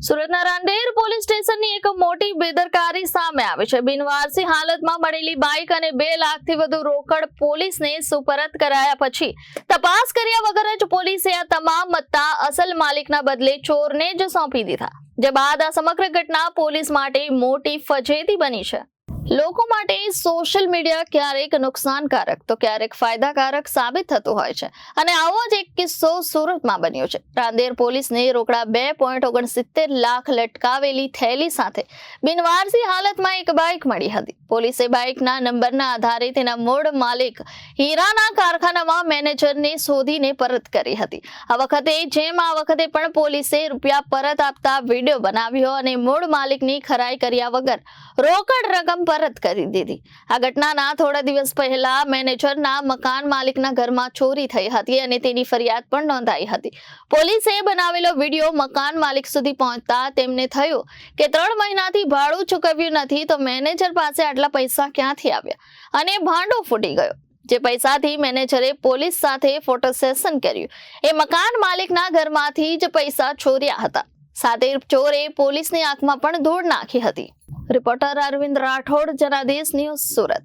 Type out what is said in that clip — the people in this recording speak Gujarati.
સુરતના રાંદેર પોલીસ સ્ટેશનની એક મોટી બેદરકારી સામે આવી છે। બિનવારસી હાલતમાં મળેલી બાઇક અને 2 લાખથી વધુ રોકડ પોલીસને સુપરત કરાયા પછી તપાસ કર્યા વગર જ પોલીસે આ તમામ મત્તા અસલ માલિકના બદલે ચોરને જ સોંપી દીધા, જે બાદ આ સમગ્ર ઘટના પોલીસ માટે મોટી ફજેતી બની છે। લોકો માટે સોશિયલ મીડિયા ક્યારેક નુકસાનકારક તો ક્યારેક ફાયદાકારક સાબિત થતું હોય છે, અને આવો જ એક કિસ્સો સુરતમાં બન્યો છે। રાંદેર પોલીસને રોકડા 2.69 લાખ લટકાવેલી થેલી સાથે બિનવારસી હાલતમાં એક બાઇક મળી હતી। પોલીસે બાઇકના નંબરના આધારે તેના મૂળ માલિક હીરાના કારખાનામાં મેનેજરને શોધીને પરત કરી હતી। આ વખતે પણ પોલીસે રૂપિયા પરત આપતા વિડીયો બનાવ્યો અને મૂળ માલિકની ખરાઈ કર્યા વગર રોકડ રકમ પરત કરી દીધી। આ ઘટનાના થોડા દિવસ પહેલા મેનેજરના મકાન માલિકના ઘરમાં ચોરી થઈ હતી અને તેની ફરિયાદ પણ નોંધાઈ હતી। પોલીસે બનાવેલો વિડીયો મકાન માલિક સુધી પહોંચતા તેમને થયું કે 3 મહિનાથી ભાડું ચૂકવ્યું નથી, તો મેનેજર પાસે આટલા પૈસા ક્યાંથી આવ્યા અને ભાંડો ફૂટી ગયો। જે પૈસાથી મેનેજરે પોલીસ સાથે ફોટો સેશન કર્યું, એ મકાન માલિકના ઘરમાંથી જ પૈસા ચોર્યા હતા। સાથે ચોરે પોલીસની આંખમાં પણ ધૂળ નાખી હતી। Reporter Arvind Rathod, Janadesh news, Surat.